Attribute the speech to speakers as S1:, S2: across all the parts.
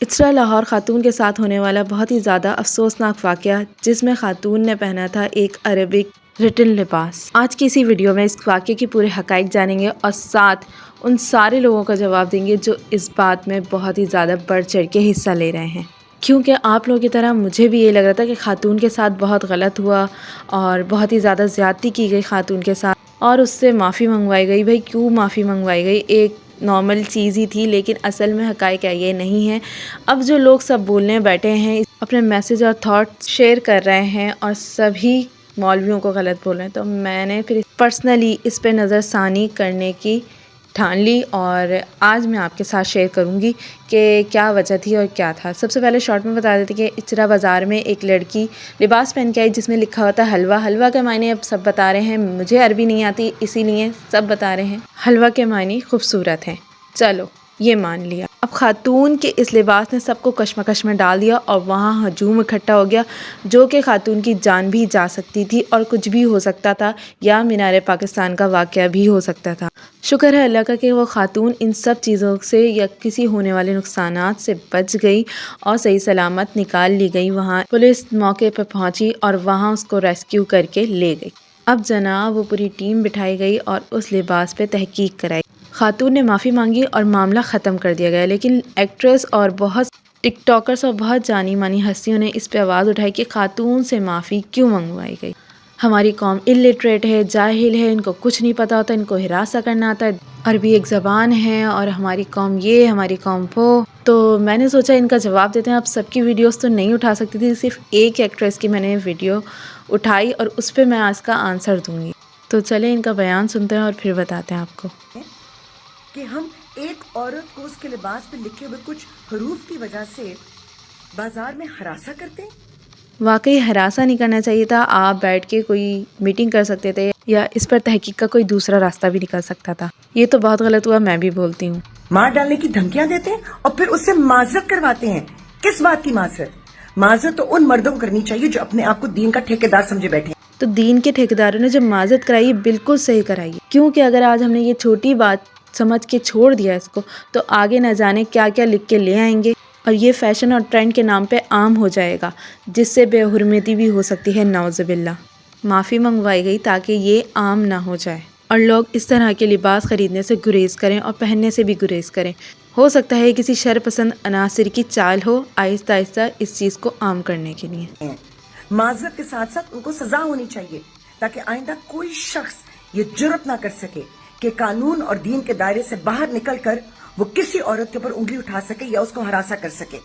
S1: اچرا لاہور خاتون کے ساتھ ہونے والا بہت ہی زیادہ افسوسناک واقعہ، جس میں خاتون نے پہنا تھا ایک عربک ریٹن لباس۔ آج کی اسی ویڈیو میں اس واقعے کی پورے حقائق جانیں گے اور ساتھ ان سارے لوگوں کا جواب دیں گے جو اس بات میں بہت ہی زیادہ بڑھ چڑھ کے حصہ لے رہے ہیں، کیونکہ آپ لوگوں کی طرح مجھے بھی یہ لگ رہا تھا کہ خاتون کے ساتھ بہت غلط ہوا اور بہت ہی زیادہ زیادتی کی گئی خاتون کے ساتھ، اور اس سے معافی منگوائی گئی۔ بھائی کیوں معافی منگوائی گئی؟ ایک نارمل چیز ہی تھی، لیکن اصل میں حقائق یہ نہیں ہے۔ اب جو لوگ سب بولنے بیٹھے ہیں، اپنے میسج اور تھاٹس شیئر کر رہے ہیں اور سبھی مولویوں کو غلط بول رہے ہیں، تو میں نے پھر پرسنلی اس پہ نظر ثانی کرنے کی ٹھان لی، اور آج میں آپ کے ساتھ شیئر کروں گی کہ کیا وجہ تھی اور کیا تھا۔ سب سے پہلے شارٹ میں بتا دیتے کہ اچرا بازار میں ایک لڑکی لباس پہن کے آئی جس میں لکھا ہوتا ہے حلوہ۔ حلوہ کے معنی اب سب بتا رہے ہیں، مجھے عربی نہیں آتی اسی لیے سب بتا رہے ہیں حلوہ کے معنی خوبصورت ہیں، چلو یہ مان لیا۔ اب خاتون کے اس لباس نے سب کو کشمکش میں ڈال دیا اور وہاں ہجوم اکٹھا ہو گیا، جو کہ خاتون کی جان بھی جا سکتی تھی اور کچھ بھی ہو سکتا تھا، یا مینار پاکستان کا واقعہ بھی ہو سکتا تھا۔ شکر ہے اللہ کا کہ وہ خاتون ان سب چیزوں سے یا کسی ہونے والے نقصانات سے بچ گئی اور صحیح سلامت نکال لی گئی۔ وہاں پولیس موقع پہ پہنچی اور وہاں اس کو ریسکیو کر کے لے گئی۔ اب جناب وہ پوری ٹیم بٹھائی گئی اور اس لباس پہ تحقیق کرائی۔ خاتون نے معافی مانگی اور معاملہ ختم کر دیا گیا، لیکن ایکٹریس اور بہت ٹک ٹاکرز اور بہت جانی مانی ہستیوں نے اس پہ آواز اٹھائی کہ خاتون سے معافی کیوں منگوائی گئی؟ ہماری قوم الٹریٹ ہے، جاہل ہے، ان کو کچھ نہیں پتا ہوتا، ان کو ہراساں کرنا آتا ہے، عربی ایک زبان ہے اور ہماری قوم یہ، ہماری قوم وہ۔ تو میں نے سوچا ان کا جواب دیتے ہیں۔ اب سب کی ویڈیوز تو نہیں اٹھا سکتی تھی، صرف ایک ایکٹریس کی میں نے ویڈیو اٹھائی اور اس پہ میں آج کا آنسر دوں گی۔ تو چلیں ان کا بیان سنتے ہیں اور پھر بتاتے ہیں آپ کو
S2: کہ ہم ایک عورت کو اس کے لباس پہ لکھے ہوئے کچھ حروف کی وجہ سے بازار میں ہراساں کرتے ہیں۔
S1: واقعی ہراساں نہیں کرنا چاہیے تھا، آپ بیٹھ کے کوئی میٹنگ کر سکتے تھے یا اس پر تحقیق کا کوئی دوسرا راستہ بھی نکل سکتا تھا۔ یہ تو بہت غلط ہوا، میں بھی بولتی ہوں۔
S2: مار ڈالنے کی دھمکیاں دیتے ہیں اور پھر اس سے معذرت کرواتے ہیں۔ کس بات کی معذرت؟ معذرت تو ان مردوں کو کرنی چاہیے جو اپنے آپ کو دین کا ٹھیکیدار سمجھے بیٹھے ہیں۔
S1: تو دین کے ٹھیکیداروں نے جب معذرت کرائی بالکل صحیح کرائی، کیونکہ اگر آج ہم نے یہ چھوٹی بات سمجھ کے چھوڑ دیا اس کو، تو آگے نہ جانے کیا کیا لکھ کے لے آئیں گے اور یہ فیشن اور ٹرینڈ کے نام پہ عام ہو جائے گا، جس سے بے حرمتی بھی ہو سکتی ہے، نعوذ باللہ۔ معافی منگوائی گئی تاکہ یہ عام نہ ہو جائے اور لوگ اس طرح کے لباس خریدنے سے گریز کریں اور پہننے سے بھی گریز کریں۔ ہو سکتا ہے کسی شر پسند عناصر کی چال ہو آہستہ آہستہ اس چیز کو عام کرنے کے لیے۔
S2: معذرت کے ساتھ ساتھ ان کو سزا ہونی چاہیے تاکہ آئندہ کوئی شخص یہ جرأت نہ کر سکے کہ قانون اور دین کے دائرے سے باہر نکل کر وہ کسی عورت کے اوپر انگلی اٹھا سکے یا اس کو ہراساں کر سکے۔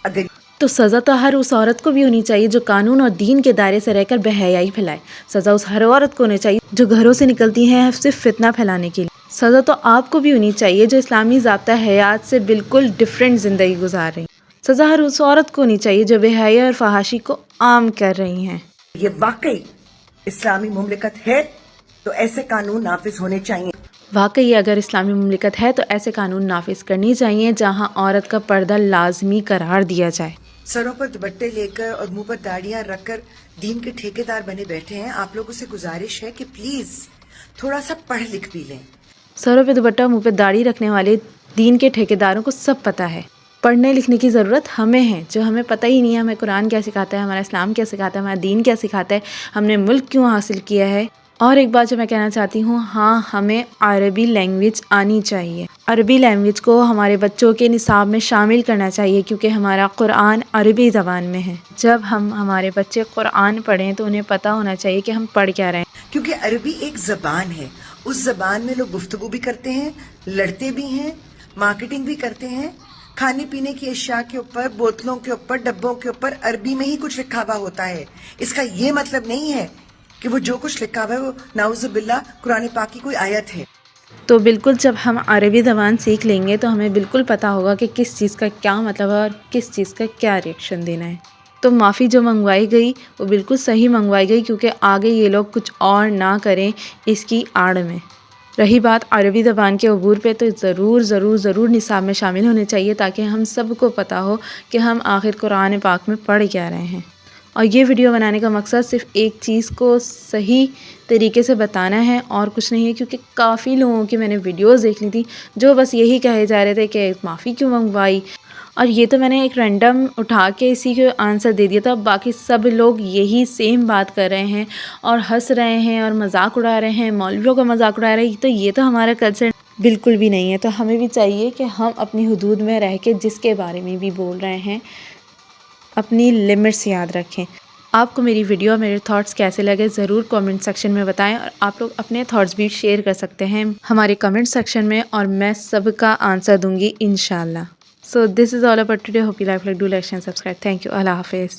S2: اگر
S1: تو سزا تو ہر اس عورت کو بھی ہونی چاہیے جو قانون اور دین کے دائرے سے رہ کر بے حیائی پھیلائے۔ سزا اس ہر عورت کو ہونی چاہیے جو گھروں سے نکلتی ہیں صرف فتنہ پھیلانے کے لیے۔ سزا تو آپ کو بھی ہونی چاہیے جو اسلامی ضابطہ حیات سے بالکل ڈیفرنٹ زندگی گزار رہی ہیں۔ سزا ہر اس عورت کو ہونی چاہیے جو بے حیائی اور فحاشی کو عام کر رہی ہیں۔
S2: یہ واقعی اسلامی مملکت ہے تو ایسے قانون نافذ ہونے چاہیے۔
S1: واقعی اگر اسلامی مملکت ہے تو ایسے قانون نافذ کرنی چاہیے جہاں عورت کا پردہ لازمی قرار دیا جائے۔
S2: سروں پر دوپٹے لے کر اور منہ پر داڑیاں رکھ کر دین کے ٹھیکیدار بنے بیٹھے ہیں۔ آپ لوگوں سے گزارش ہے کہ پلیز تھوڑا سا پڑھ لکھ بھی لیں۔
S1: سروں پہ دوپٹہ منہ پہ داڑھی رکھنے والے دین کے ٹھیکیداروں کو سب پتہ ہے، پڑھنے لکھنے کی ضرورت ہمیں ہے، جو ہمیں پتہ ہی نہیں ہے ہمیں قرآن کیا سکھاتا ہے، ہمارا اسلام کیا سکھاتا ہے، ہمارا دین کیا سکھاتا ہے، ہم نے ملک کیوں حاصل کیا ہے۔ اور ایک بات جو میں کہنا چاہتی ہوں، ہاں ہمیں عربی لینگویج آنی چاہیے۔ عربی لینگویج کو ہمارے بچوں کے نصاب میں شامل کرنا چاہیے، کیونکہ ہمارا قرآن عربی زبان میں ہے۔ جب ہم ہمارے بچے قرآن پڑھیں تو انہیں پتہ ہونا چاہیے کہ ہم پڑھ کیا رہے ہیں،
S2: کیونکہ عربی ایک زبان ہے، اس زبان میں لوگ گفتگو بھی کرتے ہیں، لڑتے بھی ہیں، مارکیٹنگ بھی کرتے ہیں۔ کھانے پینے کی اشیاء کے اوپر، بوتلوں کے اوپر، ڈبوں کے اوپر عربی میں ہی کچھ لکھا ہوا ہوتا ہے۔ اس کا یہ مطلب نہیں ہے کہ وہ جو کچھ لکھا ہوا ہے وہ نعوذ باللہ قرآن پاک کی کوئی آیت ہے۔
S1: تو بالکل جب ہم عربی زبان سیکھ لیں گے تو ہمیں بالکل پتہ ہوگا کہ کس چیز کا کیا مطلب ہے اور کس چیز کا کیا ریئیکشن دینا ہے۔ تو معافی جو منگوائی گئی وہ بالکل صحیح منگوائی گئی، کیونکہ آگے یہ لوگ کچھ اور نہ کریں اس کی آڑ میں۔ رہی بات عربی زبان کے عبور پہ، تو ضرور ضرور ضرور نصاب میں شامل ہونے چاہیے تاکہ ہم سب کو پتہ ہو کہ ہم آخر قرآن پاک میں پڑھ کیا رہے ہیں۔ اور یہ ویڈیو بنانے کا مقصد صرف ایک چیز کو صحیح طریقے سے بتانا ہے اور کچھ نہیں ہے، کیونکہ کافی لوگوں کی میں نے ویڈیوز دیکھ لی تھی جو بس یہی کہے جا رہے تھے کہ معافی کیوں منگوائی اور یہ تو میں نے ایک رینڈم اٹھا کے اسی کو آنسر دے دیا تھا، باقی سب لوگ یہی سیم بات کر رہے ہیں اور ہنس رہے ہیں اور مذاق اڑا رہے ہیں، مولویوں کا مذاق اڑا رہے ہیں، تو یہ تو ہمارا کلچر بالکل بھی نہیں ہے۔ تو ہمیں بھی چاہیے کہ ہم اپنی حدود میں رہ کے جس کے بارے میں بھی بول رہے ہیں اپنی لمٹس یاد رکھیں۔ آپ کو میری ویڈیو اور میرے تھاٹس کیسے لگے ضرور کامنٹ سیکشن میں بتائیں، اور آپ لوگ اپنے تھاٹس بھی شیئر کر سکتے ہیں ہمارے کمنٹ سیکشن میں، اور میں سب کا آنسر دوں گی انشاءاللہ۔ So this is all about today. Hope you like, do like, share, subscribe. Thank you. Allah Hafiz.